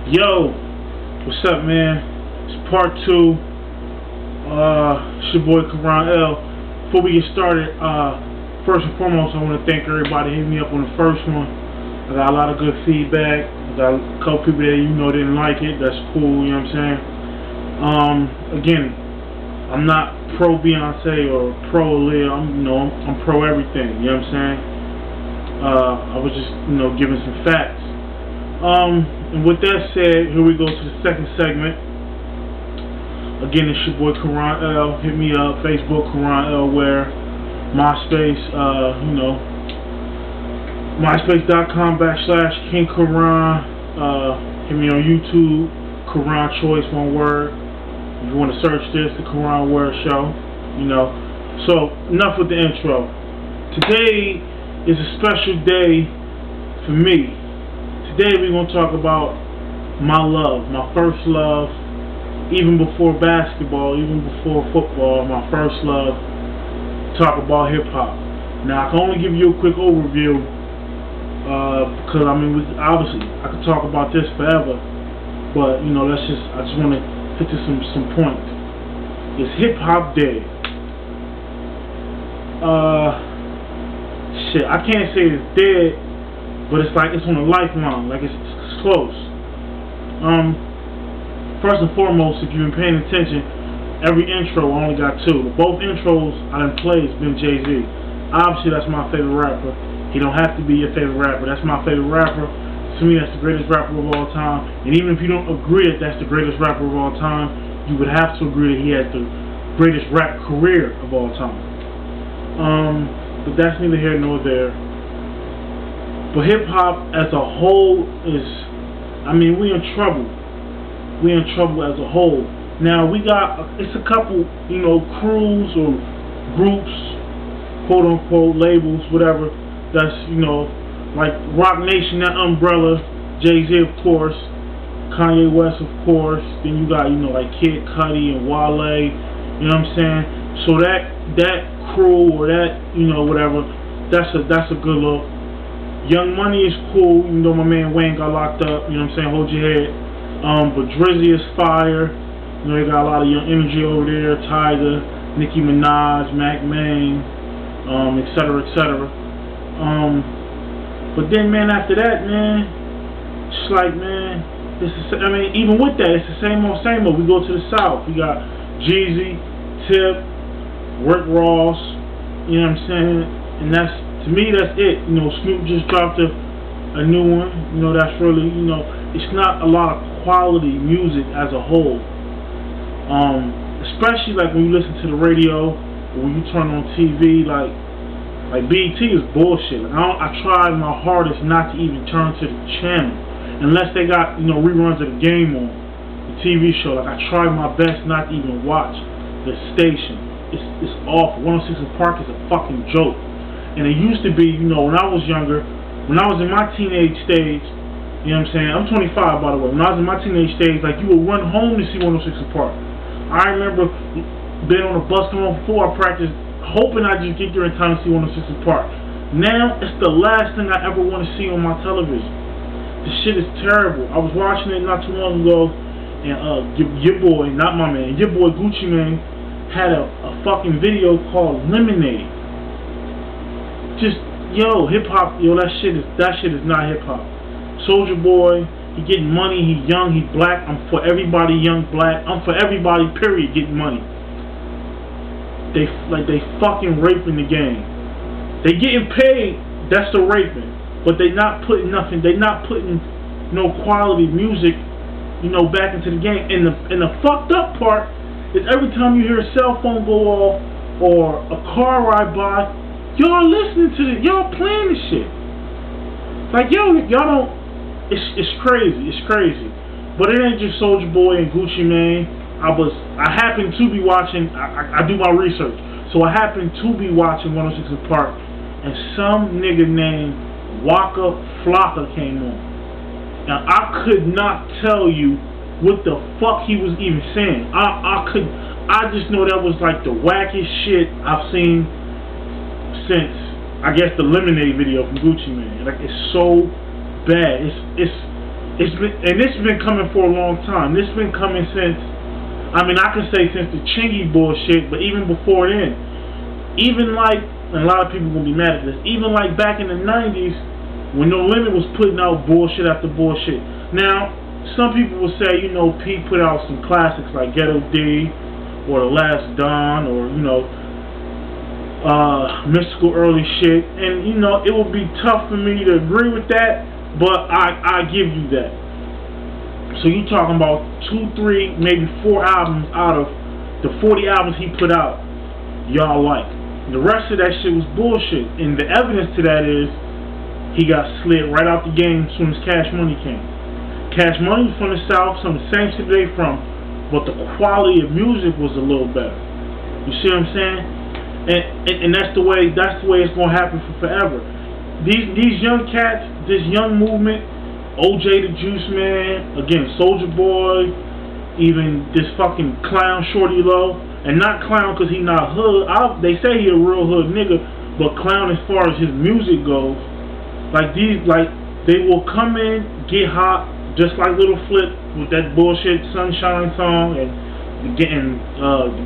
Yo, what's up, man? It's part 2. It's your boy Karan L. Before we get started, first and foremost, I want to thank everybody hitting me up on the first one. I got a lot of good feedback. I got a couple people that didn't like it. That's cool, you know what I'm saying? Again, I'm not pro Beyonce or pro Aaliyah. I'm pro everything, you know what I'm saying? I was just, giving some facts. And with that said, here we go to the second segment. Again, it's your boy Karan L. Hit me up, Facebook Karan L. Where MySpace, MySpace.com/King Karan. Hit me on YouTube, Karan Choice, one word. If you want to search this, the Karan Word Show. So enough with the intro. Today is a special day for me. Today we're going to talk about my love, my first love, even before basketball, even before football, my first love. Talk about hip-hop. Now I can only give you a quick overview because obviously I could talk about this forever, but I just want to hit to some points. It's hip-hop day. Shit, I can't say it's dead, but it's like it's on a lifeline, like it's close. First and foremost, if you've been paying attention, every intro I only got 2. Both intros I done played has been Jay-Z. Obviously, that's my favorite rapper. He don't have to be your favorite rapper. That's my favorite rapper. To me, that's the greatest rapper of all time. And even if you don't agree that that's the greatest rapper of all time, you would have to agree that he had the greatest rap career of all time. But that's neither here nor there. But hip-hop as a whole is, we in trouble. We in trouble as a whole. Now, it's a couple, crews or groups, quote-unquote, labels, whatever, that's, like Rock Nation, that umbrella, Jay-Z, of course, Kanye West, of course, then you got, like Kid Cudi and Wale, you know what I'm saying? So that crew or that, whatever, that's a good look. Young Money is cool, even though my man Wayne got locked up, you know what I'm saying, hold your head. But Drizzy is fire, they got a lot of young energy over there, Tyga, Nicki Minaj, Mac Main, etc., etc. But then, man, after that, man, it's like, man, even with that, it's the same old, same old. We go to the South, we got Jeezy, Tip, Rick Ross, you know what I'm saying, and to me, that's it. Snoop just dropped a new one. That's really, it's not a lot of quality music as a whole. Especially like when you listen to the radio or when you turn on TV, like BET is bullshit. Like, I tried my hardest not to even turn to the channel unless they got reruns of the game on the TV show. Like, I tried my best not to even watch the station. It's awful. 106 & Park is a fucking joke. And it used to be, when I was younger, when I was in my teenage stage, you know what I'm saying? I'm 25, by the way. When I was in my teenage stage, like, you would run home to see 106 & Park. I remember being on a bus coming home before I practiced, hoping I just get there in time to see 106 & Park. Now, it's the last thing I ever want to see on my television. The shit is terrible. I was watching it not too long ago, and your boy, not my man, your boy Gucci Mane had a fucking video called Lemonade. Just, hip-hop, that shit is not hip-hop. Soulja Boy, he getting money, he young, he black. I'm for everybody young, black. I'm for everybody, period, getting money. They fucking raping the game. They getting paid, that's the raping. But they not putting nothing, they not putting no quality music, back into the game. And the fucked up part is every time you hear a cell phone go off or a car ride by, y'all listening to it, y'all playing this shit. Like, y'all don't, it's crazy, it's crazy. But it ain't just Soulja Boy and Gucci Mane. I happened to be watching, I do my research, so I happened to be watching 106 & Park, and some nigga named Waka Flocka came on. Now, I could not tell you what the fuck he was even saying. I just know that was like the wackest shit I've seen since, I guess, the Lemonade video from Gucci Mane. Like, it's so bad. It's this has been coming for a long time. This has been coming since, I mean, I could say since the Chingy bullshit, but even before then. Even like, and a lot of people will be mad at this, even like back in the 90s, when No Limit was putting out bullshit after bullshit. Now, some people will say, you know, Pete put out some classics like Ghetto D, or The Last Don, or, you know, mystical early shit, and, you know, it would be tough for me to agree with that, but I give you that. So you talking about 2, 3, maybe 4 albums out of the 40 albums he put out, y'all like. The rest of that shit was bullshit, and the evidence to that is he got slid right out the game as soon as Cash Money came. Cash Money was from the South, some of the same shit they from, but the quality of music was a little better. You see what I'm saying? And that's the way it's gonna happen for forever. These young cats, this young movement, OJ the Juice Man, again Soulja Boy, even this fucking clown Shorty Low, and not clown because he not hood. They say he a real hood nigga, but clown as far as his music goes. Like they will come in, get hot, just like Little Flip with that bullshit Sunshine song, and the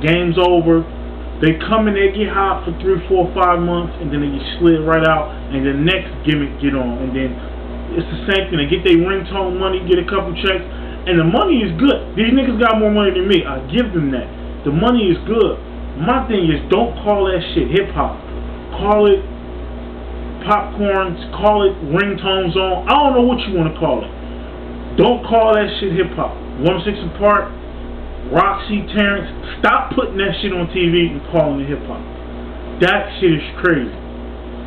game's over. They come in, they get hot for 3, 4, 5 months, and then they get slid right out, and the next gimmick get on, and then it's the same thing. They get their ringtone money, get a couple checks, and the money is good. These niggas got more money than me. I give them that. The money is good. My thing is, don't call that shit hip hop. Call it popcorn, call it ringtones on. I don't know what you want to call it. Don't call that shit hip hop. 106 & Park, Roxy, Terrence, stop putting that shit on TV and calling it hip hop. That shit is crazy.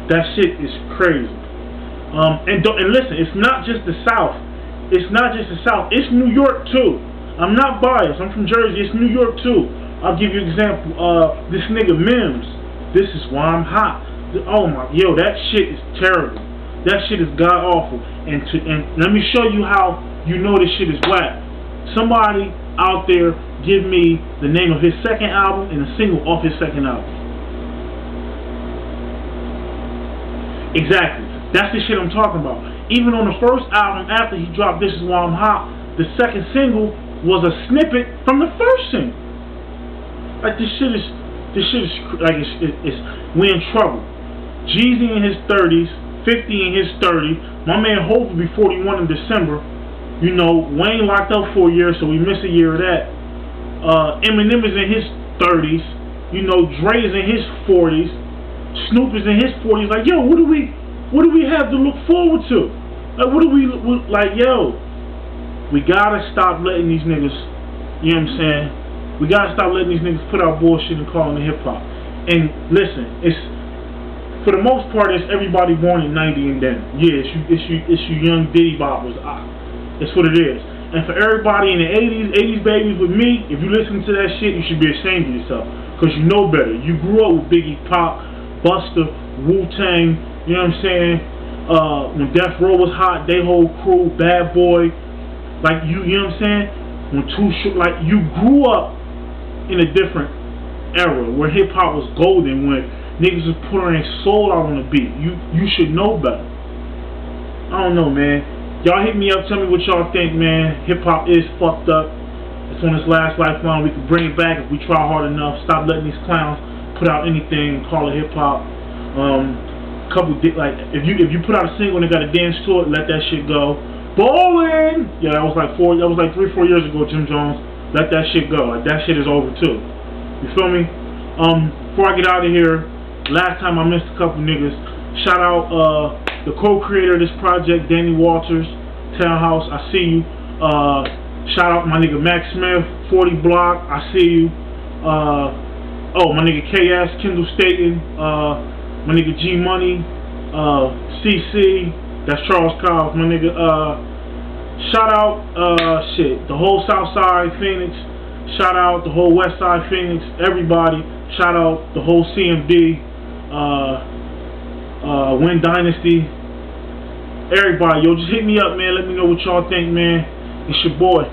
That shit is crazy. And listen, it's not just the South. It's not just the South. It's New York too. I'm not biased. I'm from Jersey. It's New York too. I'll give you an example. This nigga Mims. This is why I'm hot. Oh my, yo, that shit is terrible. That shit is god awful. And let me show you how you know this shit is whack. Somebody out there give me the name of his second album and a single off his second album. Exactly. That's the shit I'm talking about. Even on the first album after he dropped This Is Why I'm Hot, the second single was a snippet from the first single. Like this shit is like it's we in trouble. Jeezy in his 30s, 50 in his 30s. My man Hope will be 41 in December. You know, Wayne locked up for a year, so we missed a year of that. Eminem is in his 30s. You know, Dre is in his 40s. Snoop is in his 40s. Like, yo, what do we have to look forward to? Like, yo, we gotta stop letting these niggas, you know what I'm saying? We gotta stop letting these niggas put out bullshit and calling it hip hop. And listen, it's, for the most part, it's everybody born in 90 and then. Yeah, it's you young Diddy boppers. That's what it is. And for everybody in the 80s babies with me, if you listen to that shit, you should be ashamed of yourself. Because you know better. You grew up with Biggie, Pop, Buster, Wu-Tang, you know what I'm saying? When Death Row was hot, they whole crew, Bad Boy. Like, you know what I'm saying? When like, you grew up in a different era where hip-hop was golden, when niggas was putting their soul out on the beat. You should know better. I don't know, man. Y'all hit me up, tell me what y'all think, man. Hip-hop is fucked up. It's on its last lifeline. We can bring it back if we try hard enough. Stop letting these clowns put out anything and call it hip-hop. Like, if you put out a single and they got to dance to it, let that shit go. Ballin'! Yeah, that was like 3-4 years ago, Jim Jones. Let that shit go. Like, that shit is over too. You feel me? Before I get out of here, last time I missed a couple niggas. Shout out the co-creator of this project, Danny Walters, Townhouse, I see you. Shout out my nigga Max Smith, 40 Block, I see you. Oh, my nigga KS, Kendall Staten, my nigga G Money, CC, that's Charles Cobb, my nigga. Shout out the whole South Side Phoenix. Shout out the whole West Side Phoenix, everybody. Shout out the whole CMD, Win Dynasty, everybody. Yo, just hit me up, man. Let me know what y'all think, man. It's your boy.